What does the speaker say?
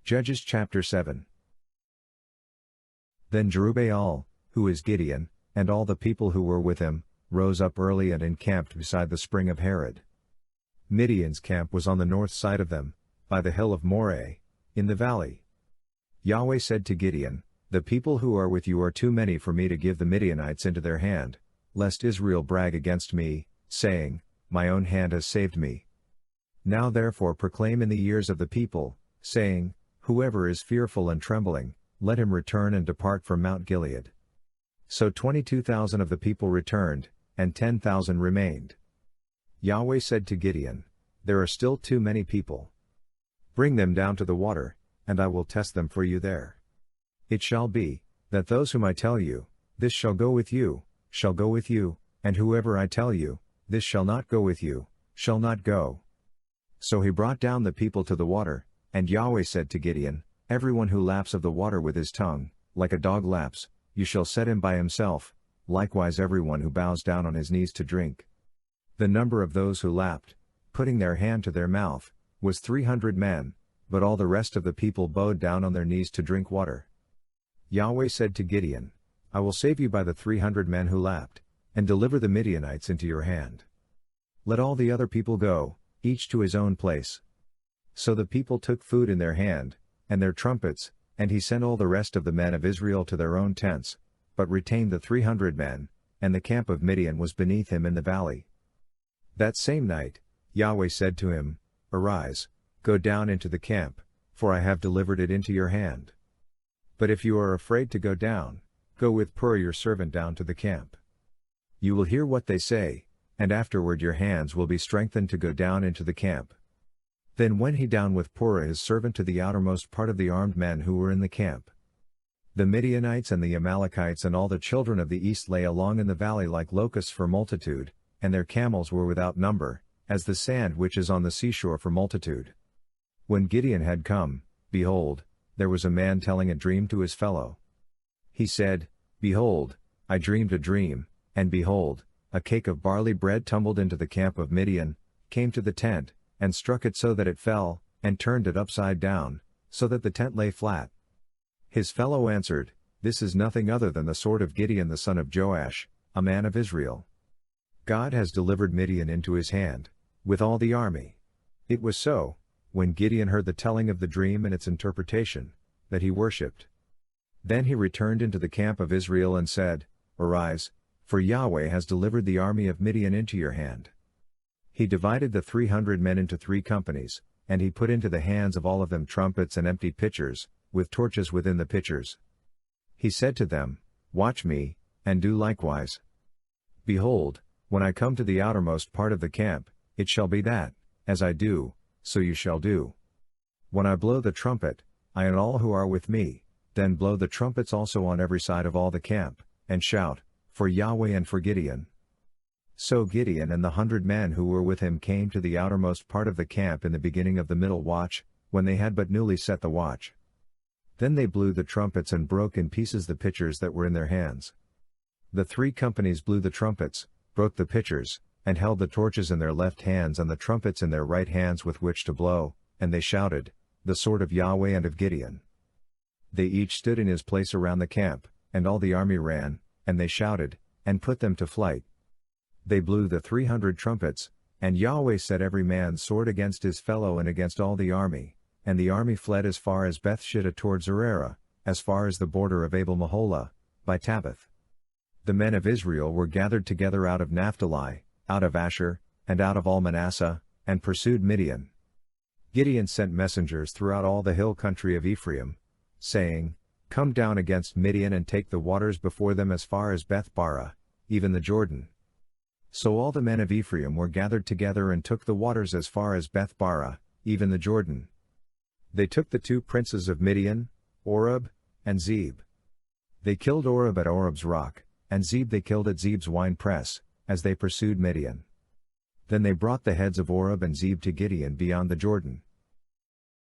Judges chapter 7. Then Jerubbaal, who is Gideon, and all the people who were with him, rose up early and encamped beside the spring of Harod. Midian's camp was on the north side of them, by the hill of Moreh, in the valley. Yahweh said to Gideon, "The people who are with you are too many for me to give the Midianites into their hand, lest Israel brag against me, saying, My own hand has saved me. Now therefore proclaim in the ears of the people, saying, Whoever is fearful and trembling, let him return and depart from Mount Gilead." So 22,000 of the people returned, and 10,000 remained. Yahweh said to Gideon, "There are still too many people. Bring them down to the water, and I will test them for you there. It shall be, that those whom I tell you, this shall go with you, shall go with you, and whoever I tell you, this shall not go with you, shall not go." So he brought down the people to the water, and Yahweh said to Gideon, "Everyone who laps of the water with his tongue, like a dog laps, you shall set him by himself, likewise everyone who bows down on his knees to drink." The number of those who lapped, putting their hand to their mouth, was 300 men, but all the rest of the people bowed down on their knees to drink water. Yahweh said to Gideon, "I will save you by the 300 men who lapped, and deliver the Midianites into your hand. Let all the other people go, each to his own place." So the people took food in their hand, and their trumpets, and he sent all the rest of the men of Israel to their own tents, but retained the 300 men, and the camp of Midian was beneath him in the valley. That same night, Yahweh said to him, "Arise, go down into the camp, for I have delivered it into your hand. But if you are afraid to go down, go with Pur your servant down to the camp. You will hear what they say, and afterward your hands will be strengthened to go down into the camp." Then went he down with Pur his servant to the outermost part of the armed men who were in the camp. The Midianites and the Amalekites and all the children of the east lay along in the valley like locusts for multitude, and their camels were without number, as the sand which is on the seashore for multitude. When Gideon had come, behold, there was a man telling a dream to his fellow. He said, "Behold, I dreamed a dream, and behold, a cake of barley bread tumbled into the camp of Midian, came to the tent, and struck it so that it fell, and turned it upside down, so that the tent lay flat." His fellow answered, "This is nothing other than the sword of Gideon the son of Joash, a man of Israel. God has delivered Midian into his hand, with all the army." It was so, when Gideon heard the telling of the dream and its interpretation, that he worshipped. Then he returned into the camp of Israel and said, "Arise, for Yahweh has delivered the army of Midian into your hand." He divided the 300 men into 3 companies, and he put into the hands of all of them trumpets and empty pitchers, with torches within the pitchers. He said to them, "Watch me, and do likewise. Behold, when I come to the outermost part of the camp, it shall be that, as I do, so you shall do. When I blow the trumpet, I and all who are with me, then blow the trumpets also on every side of all the camp, and shout, for Yahweh and for Gideon." So Gideon and the 100 men who were with him came to the outermost part of the camp in the beginning of the middle watch, when they had but newly set the watch. Then they blew the trumpets and broke in pieces the pitchers that were in their hands. The 3 companies blew the trumpets, broke the pitchers, and held the torches in their left hands and the trumpets in their right hands with which to blow, and they shouted, "The sword of Yahweh and of Gideon." They each stood in his place around the camp, and all the army ran, and they shouted, and put them to flight. They blew the 300 trumpets, and Yahweh set every man's sword against his fellow and against all the army, and the army fled as far as Beth-shittah toward Zererah, as far as the border of Abel-Meholah, by Tabbath. The men of Israel were gathered together out of Naphtali, out of Asher, and out of all Manasseh, and pursued Midian. Gideon sent messengers throughout all the hill country of Ephraim, saying, "Come down against Midian and take the waters before them as far as Beth-barah, even the Jordan." So all the men of Ephraim were gathered together and took the waters as far as Beth-barah, even the Jordan. They took the 2 princes of Midian, Oreb, and Zeb. They killed Oreb at Oreb's rock, and Zeb they killed at Zeb's wine press, as they pursued Midian. Then they brought the heads of Oreb and Zeb to Gideon beyond the Jordan.